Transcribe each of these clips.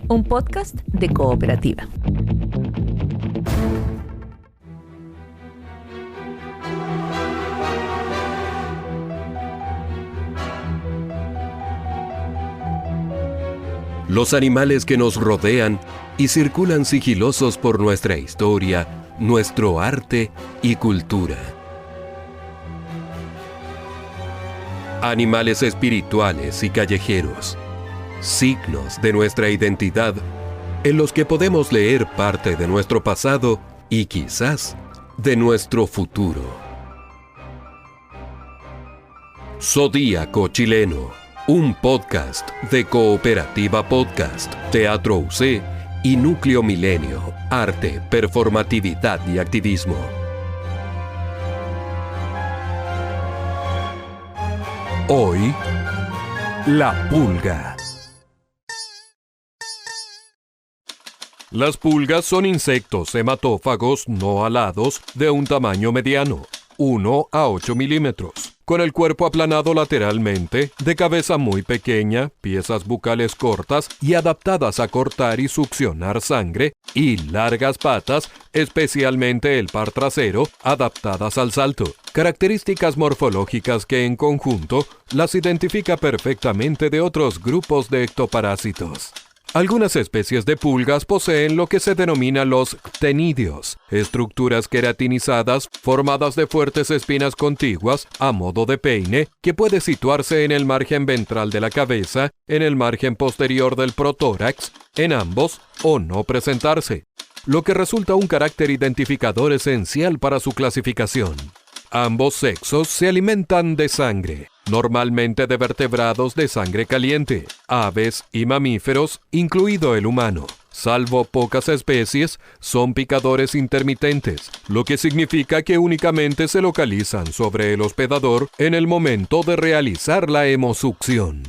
un podcast de Cooperativa. Los animales que nos rodean y circulan sigilosos por nuestra historia, nuestro arte y cultura. Animales espirituales y callejeros, signos de nuestra identidad, en los que podemos leer parte de nuestro pasado y quizás de nuestro futuro. Zodíaco Chileno, un podcast de Cooperativa Podcast, Teatro UC y Núcleo Milenio, Arte, Performatividad y Activismo. Hoy, la pulga. Las pulgas son insectos hematófagos no alados de un tamaño mediano, 1 a 8 milímetros, con el cuerpo aplanado lateralmente, de cabeza muy pequeña, piezas bucales cortas y adaptadas a cortar y succionar sangre, y largas patas, especialmente el par trasero, adaptadas al salto. Características morfológicas que en conjunto las identifica perfectamente de otros grupos de ectoparásitos. Algunas especies de pulgas poseen lo que se denomina los ctenidios, estructuras queratinizadas formadas de fuertes espinas contiguas a modo de peine que puede situarse en el margen ventral de la cabeza, en el margen posterior del protórax, en ambos o no presentarse, lo que resulta un carácter identificador esencial para su clasificación. Ambos sexos se alimentan de sangre, normalmente de vertebrados de sangre caliente, aves y mamíferos, incluido el humano. Salvo pocas especies, son picadores intermitentes, lo que significa que únicamente se localizan sobre el hospedador en el momento de realizar la hemosucción.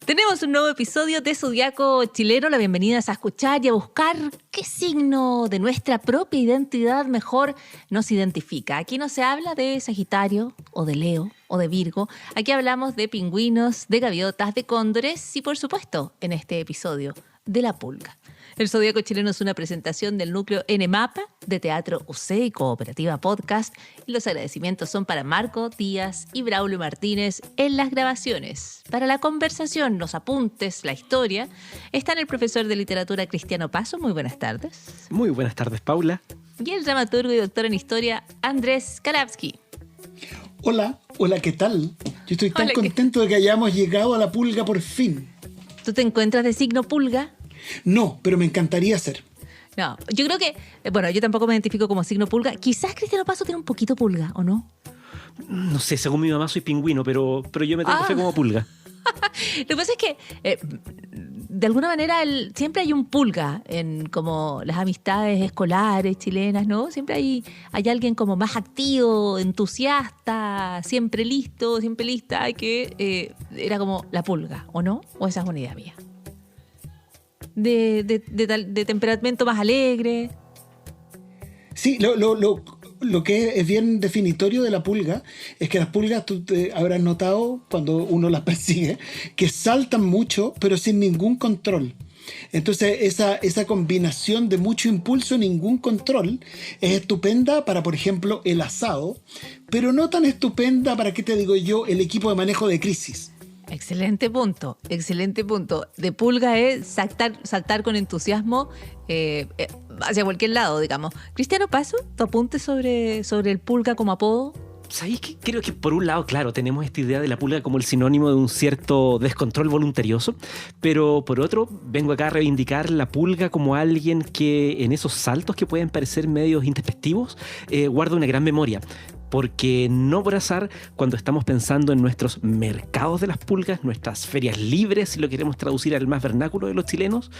Tenemos un nuevo episodio de Zodíaco Chileno. La bienvenida es a escuchar y a buscar qué signo de nuestra propia identidad mejor nos identifica. Aquí no se habla de Sagitario o de Leo o de Virgo. Aquí hablamos de pingüinos, de gaviotas, de cóndores y, por supuesto, en este episodio, de la pulga. El Zodíaco Chileno es una presentación del núcleo NMAPA de Teatro UC y Cooperativa Podcast. Y los agradecimientos son para Marco Díaz y Braulio Martínez en las grabaciones. Para la conversación, los apuntes, la historia, están el profesor de literatura Cristiano Paso. Muy buenas tardes. Muy buenas tardes, Paula. Y el dramaturgo y doctor en historia Andrés Karabsky. Hola, ¿qué tal? Yo estoy tan contento de que hayamos llegado a la pulga por fin. ¿Tú te encuentras de signo pulga? No, pero me encantaría ser. No, yo creo que, bueno, yo tampoco me identifico como signo pulga. Quizás Cristiano Paso tiene un poquito pulga, ¿o no? No sé, según mi mamá soy pingüino, pero yo me tengo fe como pulga. Lo que pasa es que, de alguna manera, siempre hay un pulga en como las amistades escolares chilenas, ¿no? Siempre hay alguien como más activo, entusiasta, siempre listo, siempre lista, que era como la pulga, ¿o no? ¿O esa es una idea mía? De temperamento más alegre. Sí, lo que es bien definitorio de la pulga es que las pulgas, tú te habrás notado cuando uno las persigue, que saltan mucho pero sin ningún control. Entonces esa combinación de mucho impulso y ningún control es estupenda para, por ejemplo, el asado, pero no tan estupenda para, ¿qué te digo yo?, el equipo de manejo de crisis. Excelente punto, excelente punto. De pulga es saltar con entusiasmo hacia cualquier lado, digamos. Cristiano Paso, tu apunte sobre el pulga como apodo. ¿Sabéis qué? Creo que por un lado, claro, tenemos esta idea de la pulga como el sinónimo de un cierto descontrol voluntarioso, pero por otro, vengo acá a reivindicar la pulga como alguien que en esos saltos que pueden parecer medios introspectivos, guarda una gran memoria. Porque no por azar, cuando estamos pensando en nuestros mercados de las pulgas, nuestras ferias libres, si lo queremos traducir al más vernáculo de los chilenos,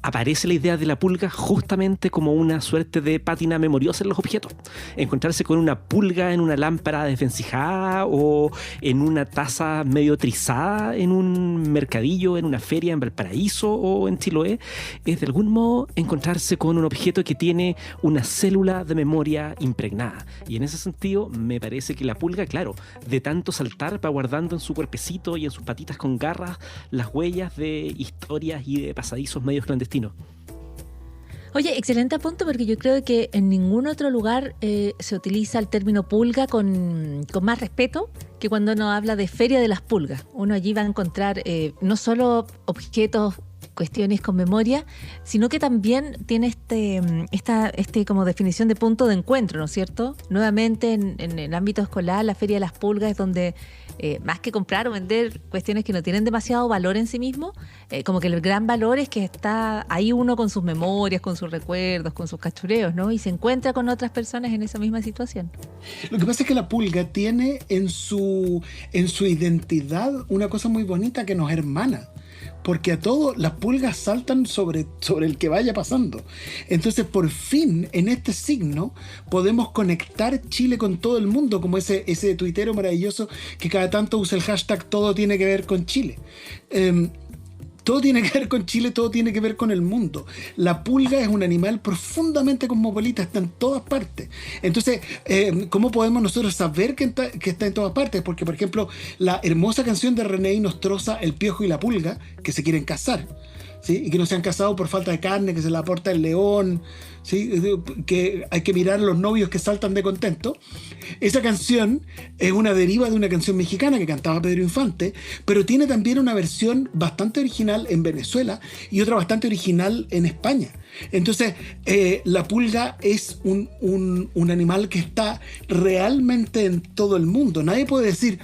aparece la idea de la pulga justamente como una suerte de pátina memoriosa en los objetos. Encontrarse con una pulga en una lámpara desvencijada o en una taza medio trizada en un mercadillo, en una feria en Valparaíso o en Chiloé, es de algún modo encontrarse con un objeto que tiene una célula de memoria impregnada. Y en ese sentido me parece que la pulga, claro, de tanto saltar, va guardando en su cuerpecito y en sus patitas con garras las huellas de historias y de pasadizos medios clandestinos. Oye, excelente punto, porque yo creo que en ningún otro lugar se utiliza el término pulga con más respeto que cuando uno habla de Feria de las Pulgas. Uno allí va a encontrar no solo objetos, cuestiones con memoria, sino que también tiene este como definición de punto de encuentro, ¿no es cierto? Nuevamente en el ámbito escolar, la Feria de las Pulgas es donde más que comprar o vender cuestiones que no tienen demasiado valor en sí mismo, como que el gran valor es que está ahí uno con sus memorias, con sus recuerdos, con sus cachureos, ¿no? Y se encuentra con otras personas en esa misma situación. Lo que pasa es que la pulga tiene en su identidad una cosa muy bonita que nos hermana. Porque a todos las pulgas saltan sobre el que vaya pasando. Entonces, por fin, en este signo, podemos conectar Chile con todo el mundo, como ese tuitero maravilloso que cada tanto usa el hashtag todo tiene que ver con Chile. Todo tiene que ver con Chile, todo tiene que ver con el mundo. La pulga es un animal profundamente cosmopolita, está en todas partes. Entonces, ¿cómo podemos nosotros saber que está en todas partes? Porque, por ejemplo, la hermosa canción de René Nostroza, El Piojo y la Pulga, que se quieren casar, ¿sí? Y que no se han casado por falta de carne, que se la aporta el león, ¿sí? Que hay que mirar a los novios que saltan de contento. Esa canción es una deriva de una canción mexicana que cantaba Pedro Infante, pero tiene también una versión bastante original en Venezuela y otra bastante original en España. Entonces, la pulga es un animal que está realmente en todo el mundo. Nadie puede decir,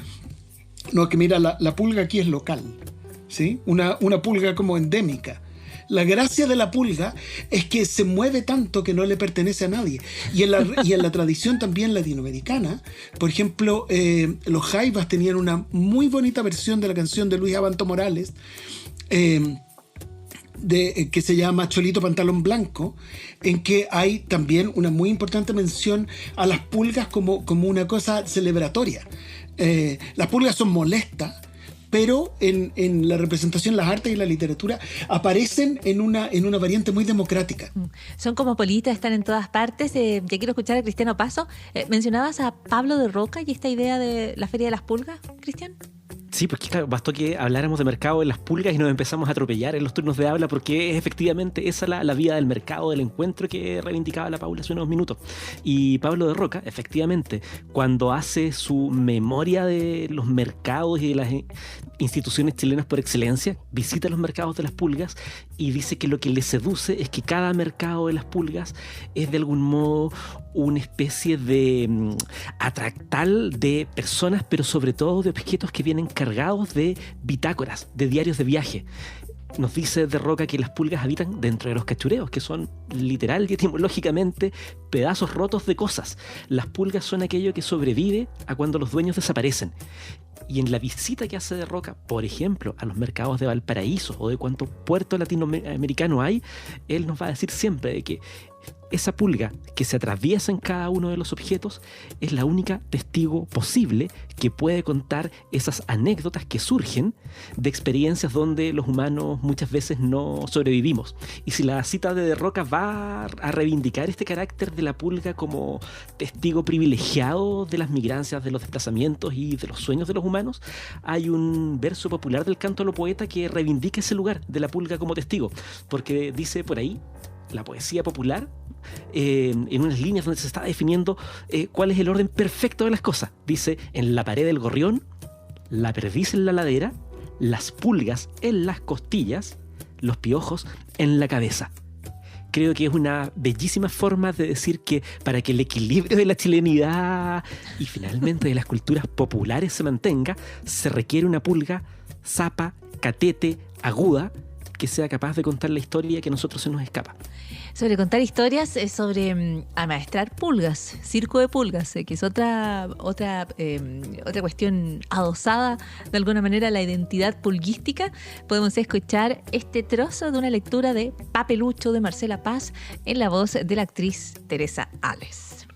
no, que mira, la pulga aquí es local, ¿sí? Una pulga como endémica. La gracia de la pulga es que se mueve tanto que no le pertenece a nadie. Y en la tradición también latinoamericana, por ejemplo, los Jaivas tenían una muy bonita versión de la canción de Luis Abanto Morales, que se llama Cholito Pantalón Blanco, en que hay también una muy importante mención a las pulgas como una cosa celebratoria. Las pulgas son molestas, pero en la representación, las artes y la literatura aparecen en una variante muy democrática. Son cosmopolitas, están en todas partes. Ya quiero escuchar a Cristiano Paso. ¿Mencionabas a Pablo de Roca y esta idea de la Feria de las Pulgas, Cristian? Sí, porque claro, bastó que habláramos de mercado de las pulgas y nos empezamos a atropellar en los turnos de habla, porque es efectivamente esa la vía del mercado, del encuentro que reivindicaba la Paula hace unos minutos. Y Pablo de Roca, efectivamente, cuando hace su memoria de los mercados y de las instituciones chilenas por excelencia, visita los mercados de las pulgas y dice que lo que le seduce es que cada mercado de las pulgas es de algún modo una especie de atractal de personas, pero sobre todo de objetos que vienen cargados de bitácoras, de diarios de viaje. Nos dice de Roca que las pulgas habitan dentro de los cachureos, que son literal y etimológicamente pedazos rotos de cosas. Las pulgas son aquello que sobrevive a cuando los dueños desaparecen. Y en la visita que hace de Roca, por ejemplo, a los mercados de Valparaíso o de cuánto puerto latinoamericano hay, él nos va a decir siempre de que esa pulga que se atraviesa en cada uno de los objetos es la única testigo posible que puede contar esas anécdotas que surgen de experiencias donde los humanos muchas veces no sobrevivimos. Y si la cita de Roca va a reivindicar este carácter de la pulga como testigo privilegiado de las migrancias, de los desplazamientos y de los sueños de los humanos, hay un verso popular del canto a lo poeta que reivindica ese lugar de la pulga como testigo, porque dice por ahí la poesía popular, en unas líneas donde se está definiendo cuál es el orden perfecto de las cosas. Dice: en la pared del gorrión, la perdiz en la ladera, las pulgas en las costillas, los piojos en la cabeza. Creo que es una bellísima forma de decir que para que el equilibrio de la chilenidad y finalmente de las culturas populares se mantenga, se requiere una pulga zapa, catete, aguda, que sea capaz de contar la historia que a nosotros se nos escapa. Sobre contar historias, es sobre amaestrar pulgas, circo de pulgas, que es otra cuestión adosada de alguna manera a la identidad pulguística. Podemos escuchar este trozo de una lectura de Papelucho de Marcela Paz en la voz de la actriz Teresa Ales.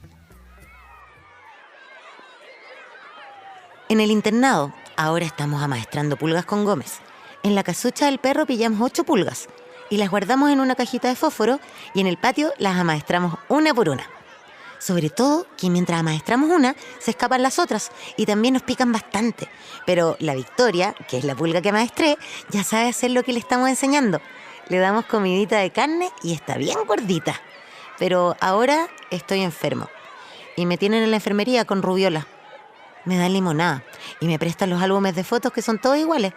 En el internado, ahora estamos amaestrando pulgas con Gómez. En la casucha del perro pillamos 8 pulgas y las guardamos en una cajita de fósforo y en el patio las amaestramos una por una. Sobre todo que mientras amaestramos una, se escapan las otras y también nos pican bastante. Pero la Victoria, que es la pulga que amaestré, ya sabe hacer lo que le estamos enseñando. Le damos comidita de carne y está bien gordita. Pero ahora estoy enfermo y me tienen en la enfermería con rubiola. Me dan limonada y me prestan los álbumes de fotos que son todos iguales.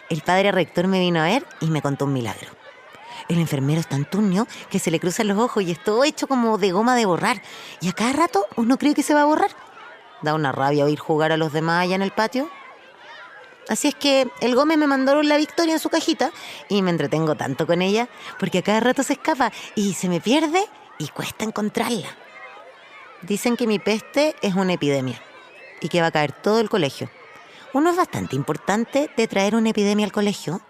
El padre rector me vino a ver y me contó un milagro. El enfermero es tan tuño que se le cruzan los ojos y es todo hecho como de goma de borrar. Y a cada rato uno cree que se va a borrar. Da una rabia oír jugar a los demás allá en el patio. Así es que el Gómez me mandó la Victoria en su cajita y me entretengo tanto con ella porque a cada rato se escapa y se me pierde y cuesta encontrarla. Dicen que mi peste es una epidemia y que va a caer todo el colegio. Uno es bastante importante de traer una epidemia al colegio.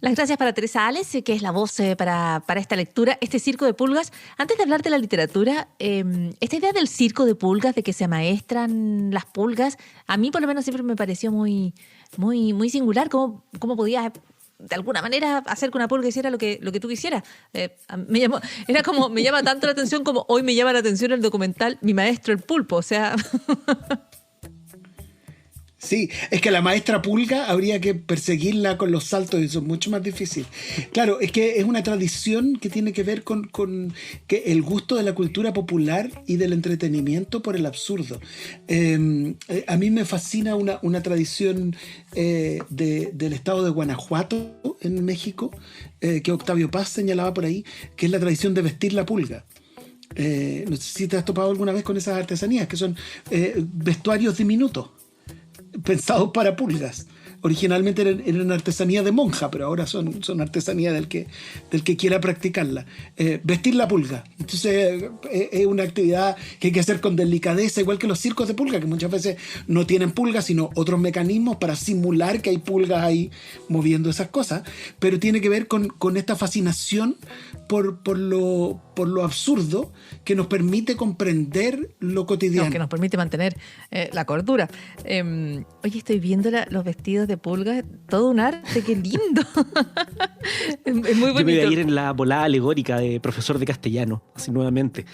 Las gracias para Teresa Ales, que es la voz para esta lectura, este circo de pulgas. Antes de hablar de la literatura, esta idea del circo de pulgas, de que se amaestran las pulgas, a mí por lo menos siempre me pareció muy, muy, muy singular. ¿Cómo podías de alguna manera hacer que una pulga hiciera lo que tú quisieras? Me llama tanto la atención como hoy me llama la atención el documental Mi maestro el pulpo, o sea... Sí, es que la maestra pulga habría que perseguirla con los saltos y eso es mucho más difícil. Claro, es que es una tradición que tiene que ver con que el gusto de la cultura popular y del entretenimiento por el absurdo. A mí me fascina una tradición del estado de Guanajuato, en México, que Octavio Paz señalaba por ahí, que es la tradición de vestir la pulga. No sé si te has topado alguna vez con esas artesanías, que son vestuarios diminutos pensados para pulgas. Originalmente eran artesanía de monja, pero ahora son artesanía del que quiera practicarla. Vestir la pulga. Entonces es una actividad que hay que hacer con delicadeza, igual que los circos de pulga, que muchas veces no tienen pulgas, sino otros mecanismos para simular que hay pulgas ahí moviendo esas cosas. Pero tiene que ver con esta fascinación por lo absurdo que nos permite comprender lo cotidiano. Que nos permite mantener la cordura. Oye, estoy viendo los vestidos de pulgas, todo un arte, qué lindo. Es muy bonito. Yo me voy a ir en la volada alegórica de profesor de castellano, así nuevamente.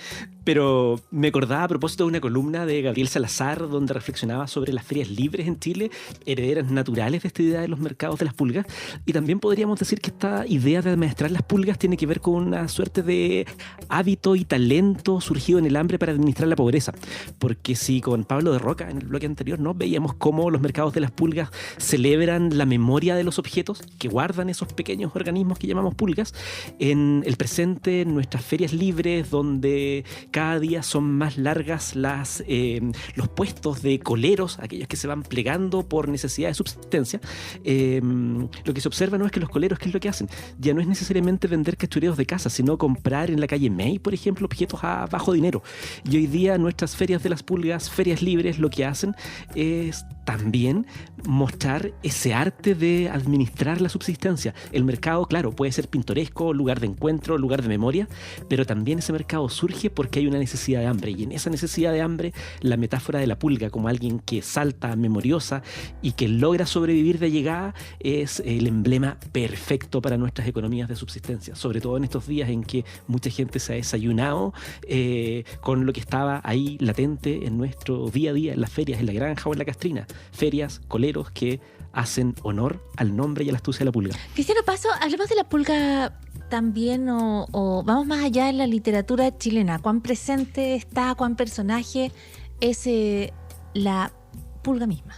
Pero me acordaba a propósito de una columna de Gabriel Salazar donde reflexionaba sobre las ferias libres en Chile, herederas naturales de esta idea de los mercados de las pulgas. Y también podríamos decir que esta idea de administrar las pulgas tiene que ver con una suerte de hábito y talento surgido en el hambre para administrar la pobreza. Porque si con Pablo de Roca en el bloque anterior no veíamos cómo los mercados de las pulgas celebran la memoria de los objetos que guardan esos pequeños organismos que llamamos pulgas, en el presente, en nuestras ferias libres, donde cada día son más largas los puestos de coleros, aquellos que se van plegando por necesidad de subsistencia, lo que se observa no es que los coleros, ¿qué es lo que hacen? Ya no es necesariamente vender cachureos de casa, sino comprar en la calle May, por ejemplo, objetos a bajo dinero. Y hoy día nuestras ferias de las pulgas, ferias libres, lo que hacen es también mostrar ese arte de administrar la subsistencia. El mercado, claro, puede ser pintoresco, lugar de encuentro, lugar de memoria, pero también ese mercado surge porque hay una necesidad de hambre, y en esa necesidad de hambre la metáfora de la pulga como alguien que salta memoriosa y que logra sobrevivir de llegada es el emblema perfecto para nuestras economías de subsistencia, sobre todo en estos días en que mucha gente se ha desayunado con lo que estaba ahí latente en nuestro día a día, en las ferias, en la granja o en la castrina. Ferias, coleros que hacen honor al nombre y a la astucia de la pulga. Cristiano Paso, hablemos de la pulga también o vamos más allá en la literatura chilena. ¿Cuán presente está, cuán personaje es la pulga misma?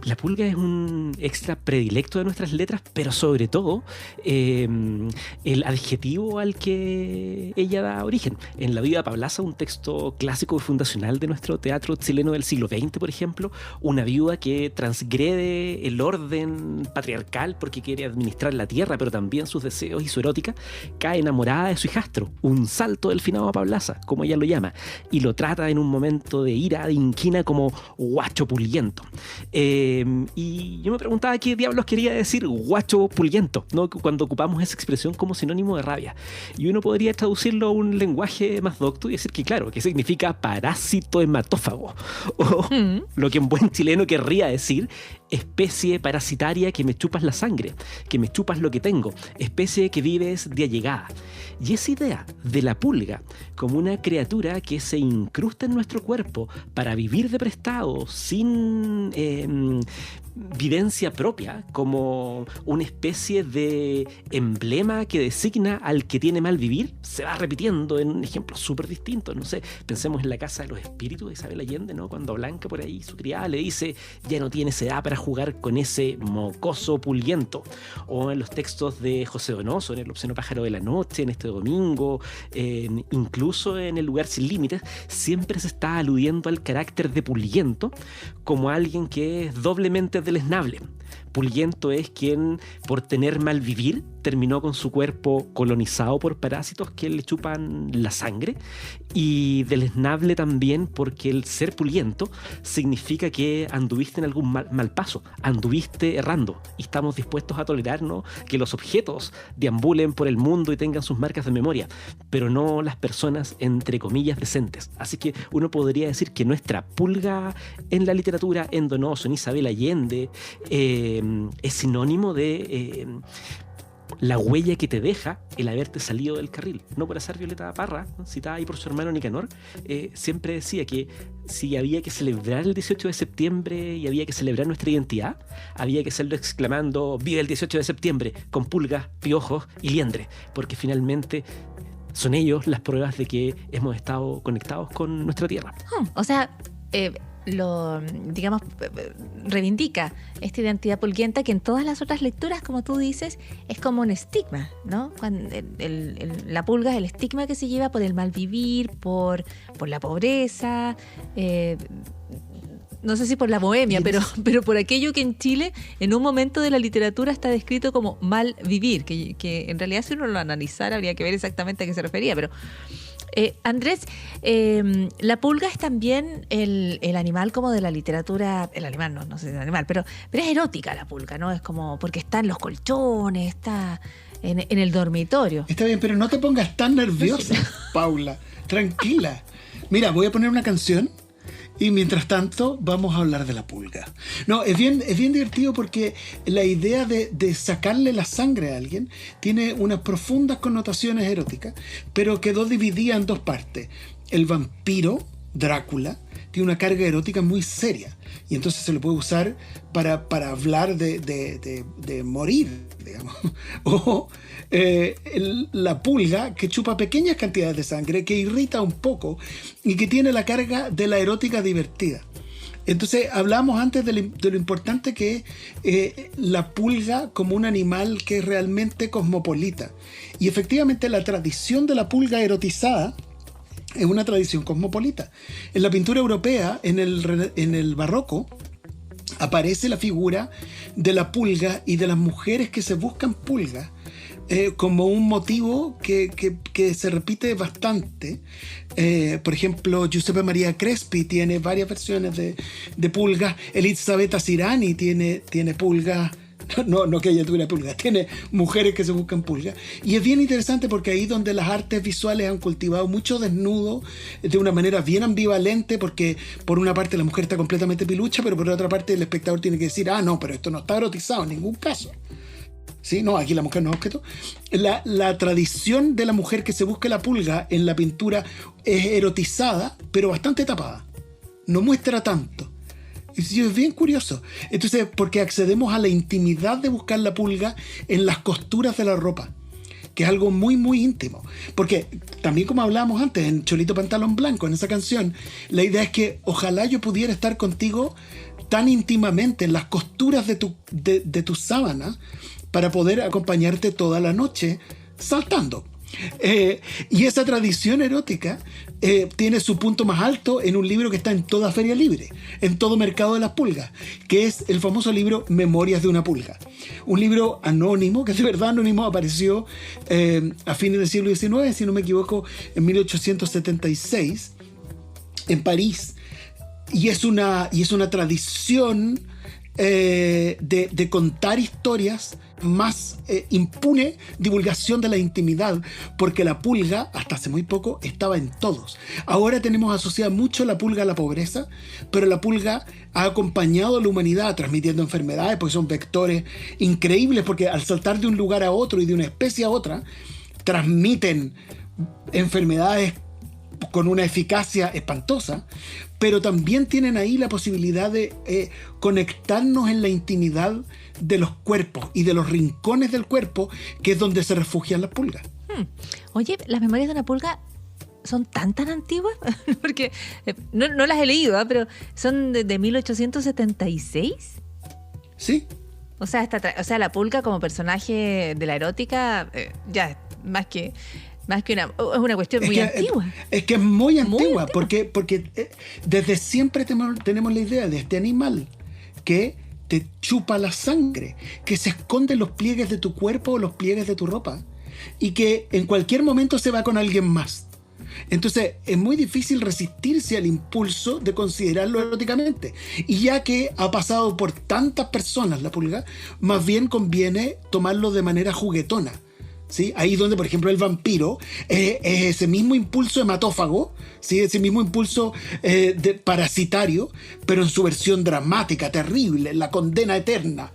La pulga es un extra predilecto de nuestras letras, pero sobre todo el adjetivo al que ella da origen. En La Viuda Pablaza, un texto clásico y fundacional de nuestro teatro chileno del siglo XX, por ejemplo, una viuda que transgrede el orden patriarcal porque quiere administrar la tierra, pero también sus deseos y su erótica, cae enamorada de su hijastro, un salto del finado Pablaza, como ella lo llama, y lo trata en un momento de ira, de inquina, como guacho pulguiento. Y yo me preguntaba qué diablos quería decir guacho pulguiento, ¿no? Cuando ocupamos esa expresión como sinónimo de rabia. Y uno podría traducirlo a un lenguaje más docto y decir que, claro, que significa parásito hematófago. O lo que en buen chileno querría decir especie parasitaria que me chupas la sangre, que me chupas lo que tengo, especie que vives de allegada. Y esa idea de la pulga como una criatura que se incrusta en nuestro cuerpo para vivir de prestado, sin vivencia propia, como una especie de emblema que designa al que tiene mal vivir, se va repitiendo en ejemplos súper distintos. No sé, pensemos en La Casa de los Espíritus de Isabel Allende, ¿no? Cuando Blanca por ahí, su criada, le dice ya no tienes edad para jugar con ese mocoso pulguiento. O en los textos de José Donoso, en El obsceno pájaro de la noche, en Este domingo, incluso en El lugar sin límites, siempre se está aludiendo al carácter de pulguiento como alguien que es doblemente deleznable. Pulguiento es quien, por tener mal vivir, terminó con su cuerpo colonizado por parásitos que le chupan la sangre, y deleznable también porque el ser pulguiento significa que anduviste en algún mal paso, anduviste errando, y estamos dispuestos a tolerarnos que los objetos deambulen por el mundo y tengan sus marcas de memoria, pero no las personas, entre comillas, decentes. Así que uno podría decir que nuestra pulga en la literatura, en Donoso, en Isabel Allende, es sinónimo de la huella que te deja el haberte salido del carril. No por hacer Violeta Parra, citada ahí por su hermano Nicanor, siempre decía que si había que celebrar el 18 de septiembre y había que celebrar nuestra identidad, había que hacerlo exclamando «Vive el 18 de septiembre!» con pulgas, piojos y liendre, porque finalmente son ellos las pruebas de que hemos estado conectados con nuestra tierra. O sea, digamos, reivindica esta identidad pulguienta que en todas las otras lecturas, como tú dices, es como un estigma, ¿no? La pulga es el estigma que se lleva por el mal vivir, por la pobreza, no sé si por la bohemia, pero por aquello que en Chile en un momento de la literatura está descrito como mal vivir, que en realidad si uno lo analizara habría que ver exactamente a qué se refería, pero Andrés, la pulga es también el animal como de la literatura, el animal no sé si es un animal, pero es erótica la pulga, ¿no? Es como porque está en los colchones, está en el dormitorio. Está bien, pero no te pongas tan nerviosa, Paula, tranquila. Mira, voy a poner una canción y mientras tanto vamos a hablar de la pulga. No, es bien divertido porque la idea de sacarle la sangre a alguien tiene unas profundas connotaciones eróticas, pero quedó dividida en dos partes. El vampiro, Drácula, tiene una carga erótica muy seria y entonces se lo puede usar para hablar de morir, digamos. O la pulga, que chupa pequeñas cantidades de sangre, que irrita un poco y que tiene la carga de la erótica divertida. Entonces hablamos antes de lo importante que es la pulga como un animal que es realmente cosmopolita, y efectivamente la tradición de la pulga erotizada es una tradición cosmopolita. En la pintura europea, en el barroco, aparece la figura de la pulga y de las mujeres que se buscan pulgas como un motivo que se repite bastante. Por ejemplo, Giuseppe Maria Crespi tiene varias versiones de pulgas. Elisabetta Sirani tiene pulgas. No que ella tuviera pulgas, tiene mujeres que se buscan pulgas. Y es bien interesante porque ahí donde las artes visuales han cultivado mucho desnudo de una manera bien ambivalente, porque por una parte la mujer está completamente pilucha, pero por otra parte el espectador tiene que decir, no, pero esto no está erotizado en ningún caso. ¿Sí? No, aquí la mujer no es objeto. La tradición de la mujer que se busca la pulga en la pintura es erotizada, pero bastante tapada. No muestra tanto. Es bien curioso. Entonces, porque accedemos a la intimidad de buscar la pulga en las costuras de la ropa. que es algo muy, muy íntimo. Porque también, como hablábamos antes, en Cholito Pantalón Blanco, en esa canción, la idea es que ojalá yo pudiera estar contigo tan íntimamente en las costuras de tu sábana para poder acompañarte toda la noche saltando. Y esa tradición erótica tiene su punto más alto en un libro que está en toda feria libre, en todo mercado de las pulgas, que es el famoso libro Memorias de una pulga. Un libro anónimo, que de verdad anónimo, apareció a fines del siglo XIX, si no me equivoco, en 1876, en París. Y es una tradición de contar historias, más impune divulgación de la intimidad, porque la pulga hasta hace muy poco estaba en todos. Ahora tenemos asociada mucho la pulga a la pobreza, pero la pulga ha acompañado a la humanidad transmitiendo enfermedades, porque son vectores increíbles, porque al saltar de un lugar a otro y de una especie a otra, transmiten enfermedades con una eficacia espantosa, pero también tienen ahí la posibilidad de conectarnos en la intimidad de los cuerpos y de los rincones del cuerpo, que es donde se refugian las pulgas. Oye, las memorias de una pulga son tan antiguas, porque no las he leído, ¿eh? Pero son de 1876. Sí. O sea, la pulga como personaje de la erótica ya más que es una cuestión muy antigua. Es que es muy antigua, antigua. porque desde siempre tenemos la idea de este animal que te chupa la sangre, que se esconde en los pliegues de tu cuerpo o los pliegues de tu ropa, y que en cualquier momento se va con alguien más. Entonces es muy difícil resistirse al impulso de considerarlo eróticamente. Y ya que ha pasado por tantas personas la pulga, más bien conviene tomarlo de manera juguetona. ¿Sí? Ahí donde, por ejemplo, el vampiro es ese mismo impulso hematófago, ¿sí? Ese mismo impulso parasitario, pero en su versión dramática, terrible, la condena eterna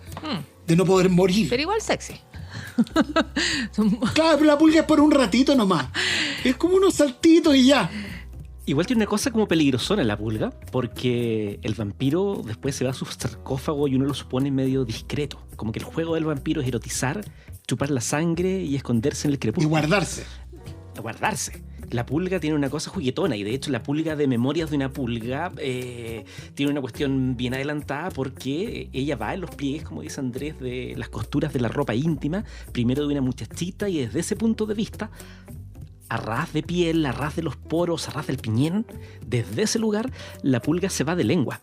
de no poder morir. Pero igual sexy. Claro, pero la pulga es por un ratito nomás. Es como unos saltitos y ya. Igual tiene una cosa como peligrosona la pulga, porque el vampiro después se va a su sarcófago y uno lo supone medio discreto. Como que el juego del vampiro es erotizar, chupar la sangre y esconderse en el crepúsculo. Y guardarse. Guardarse. La pulga tiene una cosa juguetona, y de hecho la pulga de Memorias de una pulga tiene una cuestión bien adelantada, porque ella va en los pliegues, como dice Andrés, de las costuras de la ropa íntima, primero de una muchachita, y desde ese punto de vista, a ras de piel, a ras de los poros, a ras del piñén, desde ese lugar la pulga se va de lengua,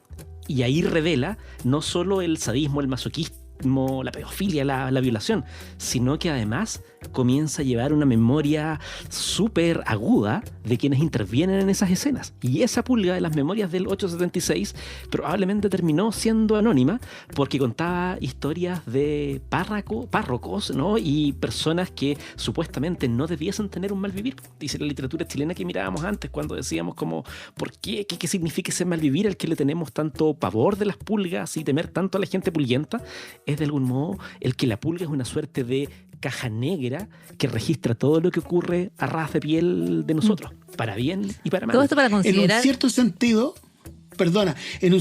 y ahí revela no solo el sadismo, el masoquismo, la pedofilia, la violación, sino que además comienza a llevar una memoria súper aguda de quienes intervienen en esas escenas. Y esa pulga de las memorias del 876 probablemente terminó siendo anónima, porque contaba historias de párrocos, ¿no? Y personas que supuestamente no debiesen tener un mal vivir. Dice la literatura chilena que mirábamos antes, cuando decíamos como, ¿por qué? ¿Qué significa ese mal vivir al que le tenemos tanto pavor de las pulgas y temer tanto a la gente pulguienta? Es de algún modo el que la pulga es una suerte de caja negra que registra todo lo que ocurre a ras de piel de nosotros, para bien y para mal. Todo esto para considerar... En un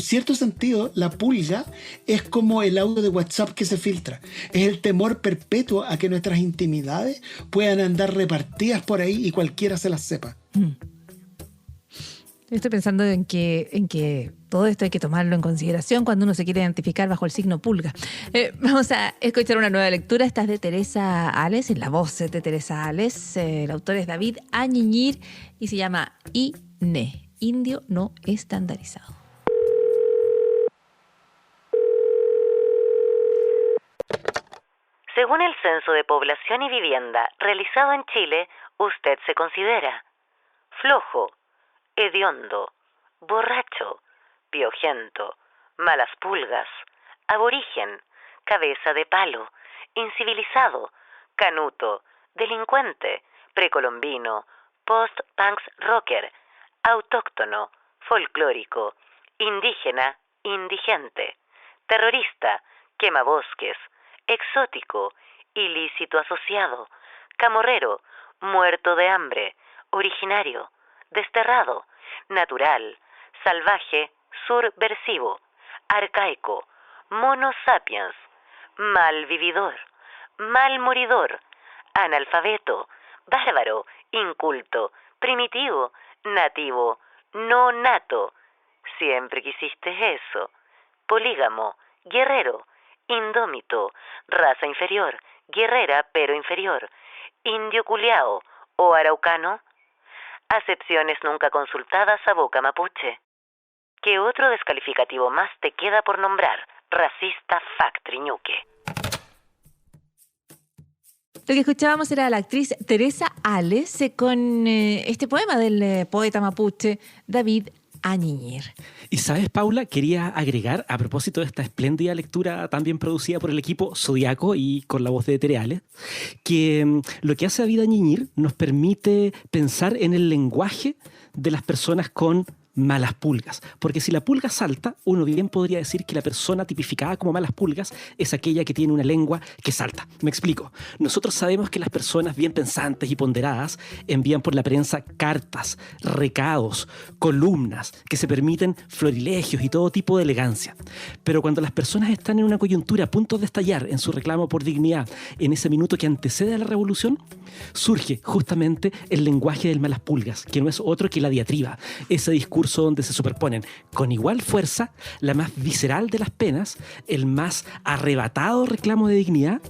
cierto sentido, la pulga es como el audio de WhatsApp que se filtra. Es el temor perpetuo a que nuestras intimidades puedan andar repartidas por ahí y cualquiera se las sepa. Estoy pensando en que todo esto hay que tomarlo en consideración cuando uno se quiere identificar bajo el signo pulga. Vamos a escuchar una nueva lectura. Esta es de Teresa Ales, en la voz de Teresa Ales. El autor es David Añiñir y se llama INE, Indio No Estandarizado. Según el Censo de Población y Vivienda realizado en Chile, usted se considera flojo, hediondo, borracho, piojento, malas pulgas, aborigen, cabeza de palo, incivilizado, canuto, delincuente, precolombino, post-punks rocker, autóctono, folclórico, indígena, indigente, terrorista, quemabosques, exótico, ilícito asociado, camorrero, muerto de hambre, originario, desterrado, natural, salvaje, subversivo, arcaico, mono sapiens, mal vividor, mal moridor, analfabeto, bárbaro, inculto, primitivo, nativo, no nato. Siempre quisiste eso. Polígamo, guerrero, indómito, raza inferior, guerrera pero inferior, indio culiao o araucano. Acepciones nunca consultadas a boca mapuche. ¿Qué otro descalificativo más te queda por nombrar? Racista factriñuque. Lo que escuchábamos era la actriz Teresa Ales con este poema del poeta mapuche David Añiñir. Y sabes, Paula, quería agregar, a propósito de esta espléndida lectura también producida por el equipo Zodiaco y con la voz de Tere Ales, que lo que hace David Añiñir nos permite pensar en el lenguaje de las personas con malas pulgas. Porque si la pulga salta, uno bien podría decir que la persona tipificada como malas pulgas es aquella que tiene una lengua que salta. Me explico. Nosotros sabemos que las personas bien pensantes y ponderadas envían por la prensa cartas, recados, columnas que se permiten florilegios y todo tipo de elegancia. Pero cuando las personas están en una coyuntura a punto de estallar en su reclamo por dignidad, en ese minuto que antecede a la revolución, surge justamente el lenguaje del malas pulgas, que no es otro que la diatriba, ese discurso donde se superponen con igual fuerza la más visceral de las penas, el más arrebatado reclamo de dignidad,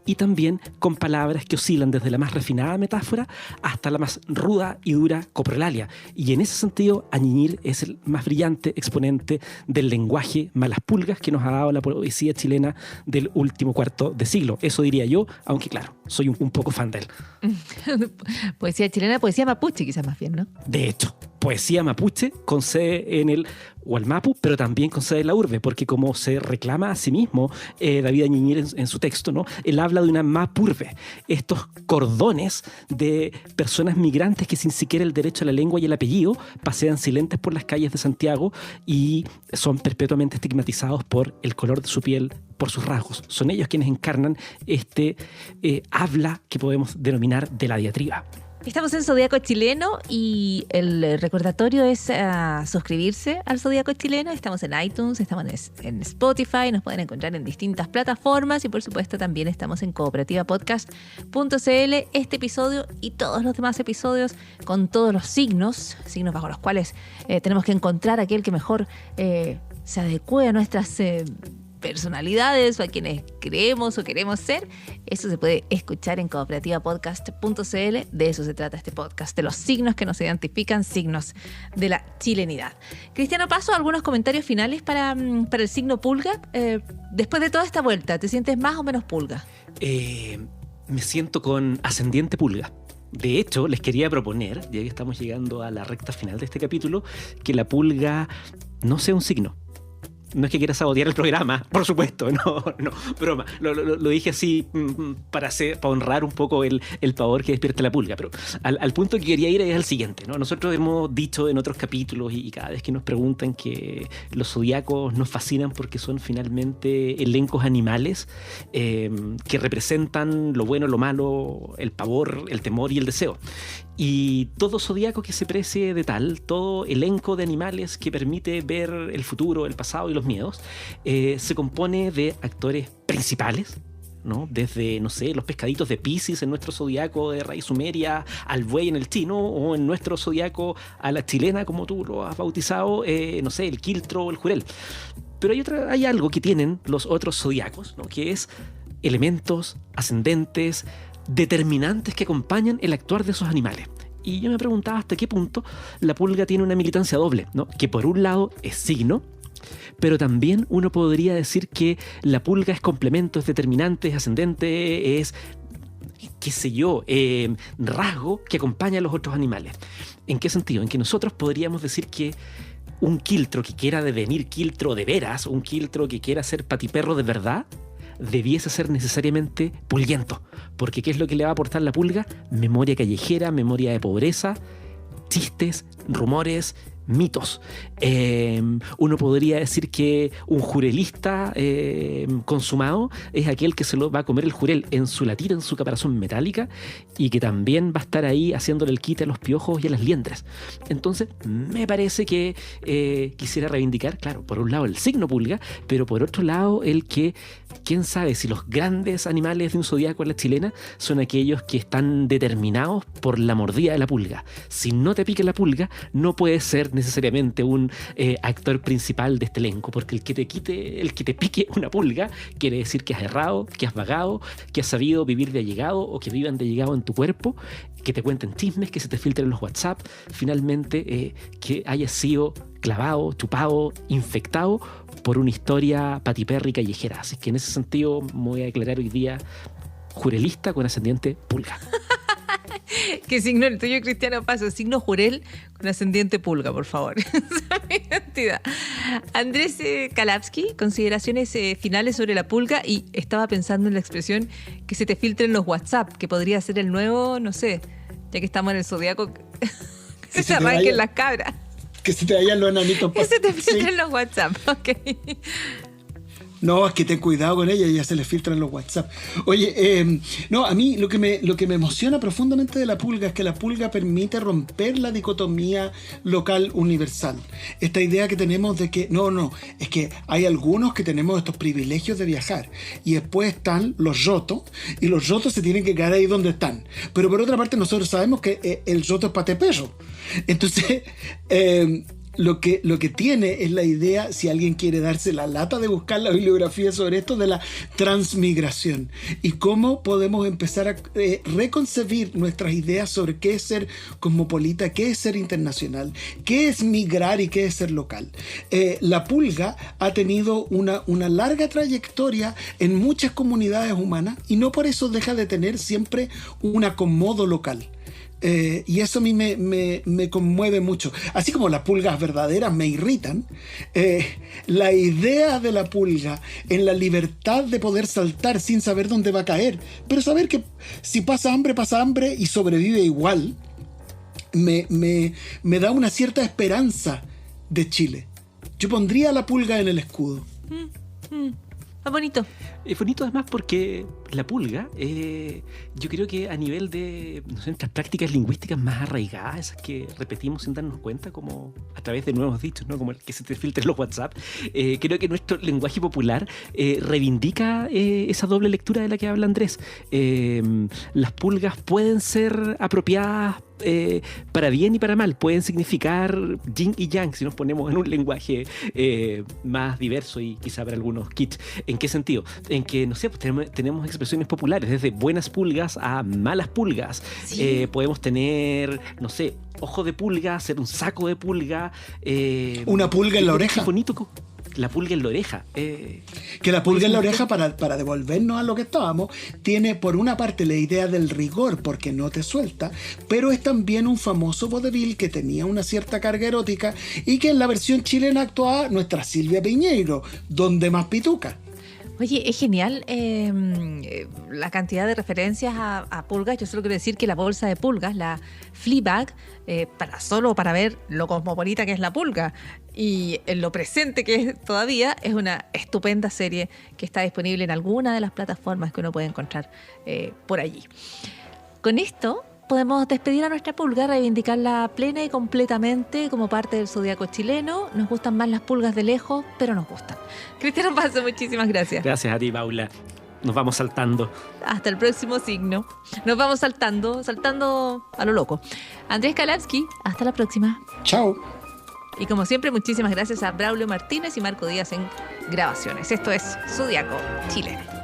y también con palabras que oscilan desde la más refinada metáfora hasta la más ruda y dura coprolalia. Y en ese sentido, Añiñir es el más brillante exponente del lenguaje malas pulgas que nos ha dado la poesía chilena del último cuarto de siglo. Eso diría yo, aunque claro, soy un poco fan de él. Poesía chilena, poesía mapuche quizás más bien, ¿no? De hecho, poesía mapuche con sede en el Hualmapu, pero también con sede en la urbe, porque como se reclama a sí mismo David Añiñir en su texto, ¿no? Él habla de una mapurbe, estos cordones de personas migrantes que sin siquiera el derecho a la lengua y el apellido pasean silentes por las calles de Santiago y son perpetuamente estigmatizados por el color de su piel, por sus rasgos. Son ellos quienes encarnan este habla que podemos denominar de la diatriba. Estamos en Zodiaco Chileno y el recordatorio es suscribirse al Zodiaco Chileno. Estamos en iTunes, estamos en Spotify, nos pueden encontrar en distintas plataformas y por supuesto también estamos en cooperativapodcast.cl. Este episodio y todos los demás episodios con todos los signos bajo los cuales tenemos que encontrar aquel que mejor se adecue a nuestras personalidades o a quienes creemos o queremos ser. Eso se puede escuchar en cooperativapodcast.cl. De eso se trata este podcast, de los signos que nos identifican, signos de la chilenidad. Cristiano, paso algunos comentarios finales para el signo pulga. Después de toda esta vuelta, ¿te sientes más o menos pulga? Me siento con ascendiente pulga. De hecho, les quería proponer, ya que estamos llegando a la recta final de este capítulo, que la pulga no sea un signo. No es que quiera sabotear el programa, por supuesto, no, broma. Lo dije así para honrar un poco el pavor que despierta la pulga, pero al punto que quería ir es al siguiente, ¿no? Nosotros hemos dicho en otros capítulos y cada vez que nos preguntan que los zodiacos nos fascinan porque son finalmente elencos animales que representan lo bueno, lo malo, el pavor, el temor y el deseo. Y todo zodiaco que se precie de tal, todo elenco de animales que permite ver el futuro, el pasado y los miedos, se compone de actores principales, ¿no? Desde, no sé, los pescaditos de Piscis en nuestro zodiaco de raíz sumeria, al buey en el chino, o en nuestro zodiaco a la chilena, como tú lo has bautizado, no sé, el quiltro o el jurel. Pero hay algo que tienen los otros zodiacos, ¿no? Que es elementos ascendentes, determinantes que acompañan el actuar de esos animales. Y yo me preguntaba hasta qué punto la pulga tiene una militancia doble, ¿no? Que por un lado es signo, pero también uno podría decir que la pulga es complemento, es determinante, es ascendente, es, qué sé yo, rasgo que acompaña a los otros animales. ¿En qué sentido? En que nosotros podríamos decir que un quiltro que quiera devenir quiltro de veras, un quiltro que quiera ser patiperro de verdad, debiese ser necesariamente pulguiento. Porque ¿qué es lo que le va a aportar la pulga? Memoria callejera, memoria de pobreza, chistes, rumores, mitos. Uno podría decir que un jurelista consumado es aquel que se lo va a comer el jurel en su latita, en su caparazón metálica, y que también va a estar ahí haciéndole el quite a los piojos y a las liendres. Entonces, me parece que quisiera reivindicar, claro, por un lado el signo pulga, pero por otro lado el que, quién sabe si los grandes animales de un zodiaco a la chilena son aquellos que están determinados por la mordida de la pulga. Si no te pica la pulga, no puedes ser necesariamente un actor principal de este elenco, porque el que te pique una pulga quiere decir que has errado, que has vagado, que has sabido vivir de allegado o que vivan de allegado en tu cuerpo, que te cuenten chismes, que se te filtren los WhatsApp, finalmente que hayas sido clavado, chupado, infectado por una historia patiperri callejera. Así que en ese sentido me voy a declarar hoy día jurelista con ascendiente pulga. ¿Qué signo el tuyo, Cristiano Paso? Signo jurel con ascendiente pulga, por favor. Esa es mi identidad. Andrés Kalapsky, consideraciones finales sobre la pulga, y estaba pensando en la expresión que se te filtren los WhatsApp, que podría ser el nuevo, no sé, ya que estamos en el zodiaco, que se arranquen las cabras. Que se te vayan los enanitos. Que se te filtren los WhatsApp, ok. No, es que ten cuidado con ella, ya se les filtran los WhatsApp. Oye, no, a mí lo que me emociona profundamente de la pulga es que la pulga permite romper la dicotomía local universal. Esta idea que tenemos de que, es que hay algunos que tenemos estos privilegios de viajar y después están los rotos y los rotos se tienen que quedar ahí donde están. Pero por otra parte nosotros sabemos que el roto es pate perro. Entonces, Lo que tiene es la idea, si alguien quiere darse la lata de buscar la bibliografía sobre esto, de la transmigración y cómo podemos empezar a reconcebir nuestras ideas sobre qué es ser cosmopolita, qué es ser internacional, qué es migrar y qué es ser local. La pulga ha tenido una larga trayectoria en muchas comunidades humanas y no por eso deja de tener siempre un acomodo local. Y eso a mí me conmueve mucho. Así como las pulgas verdaderas me irritan, la idea de la pulga en la libertad de poder saltar sin saber dónde va a caer, pero saber que si pasa hambre y sobrevive igual, me da una cierta esperanza de Chile. Yo pondría la pulga en el escudo. Está bonito. Es bonito además porque la pulga, yo creo que a nivel de nuestras prácticas lingüísticas más arraigadas, esas que repetimos sin darnos cuenta, como a través de nuevos dichos, ¿no? Como el que se te filtren los WhatsApp, creo que nuestro lenguaje popular reivindica esa doble lectura de la que habla Andrés. Las pulgas pueden ser apropiadas para bien y para mal, pueden significar yin y yang si nos ponemos en un lenguaje más diverso y quizá para algunos kits. ¿En qué sentido? En que, no sé, pues tenemos expresiones populares, desde buenas pulgas a malas pulgas. Sí. Podemos tener, no sé, ojo de pulga, hacer un saco de pulga. Una pulga en la oreja. Qué bonito. La pulga en la oreja. Que la pulga en la oreja, para devolvernos a lo que estábamos, tiene por una parte la idea del rigor porque no te suelta, pero es también un famoso vodevil que tenía una cierta carga erótica y que en la versión chilena actuaba nuestra Silvia Piñeiro, donde más pituca. Oye, es genial la cantidad de referencias a pulgas. Yo solo quiero decir que la bolsa de pulgas, la Fleabag, para ver lo cosmopolita que es la pulga y en lo presente que es todavía, es una estupenda serie que está disponible en alguna de las plataformas que uno puede encontrar por allí. Con esto podemos despedir a nuestra pulga, reivindicarla plena y completamente como parte del zodiaco chileno. Nos gustan más las pulgas de lejos, pero nos gustan. Cristiano Paso, muchísimas gracias. Gracias a ti, Paula. Nos vamos saltando. Hasta el próximo signo. Nos vamos saltando a lo loco. Andrés Kalapsky, hasta la próxima. Chao. Y como siempre, muchísimas gracias a Braulio Martínez y Marco Díaz en grabaciones. Esto es Zodiaco Chileno.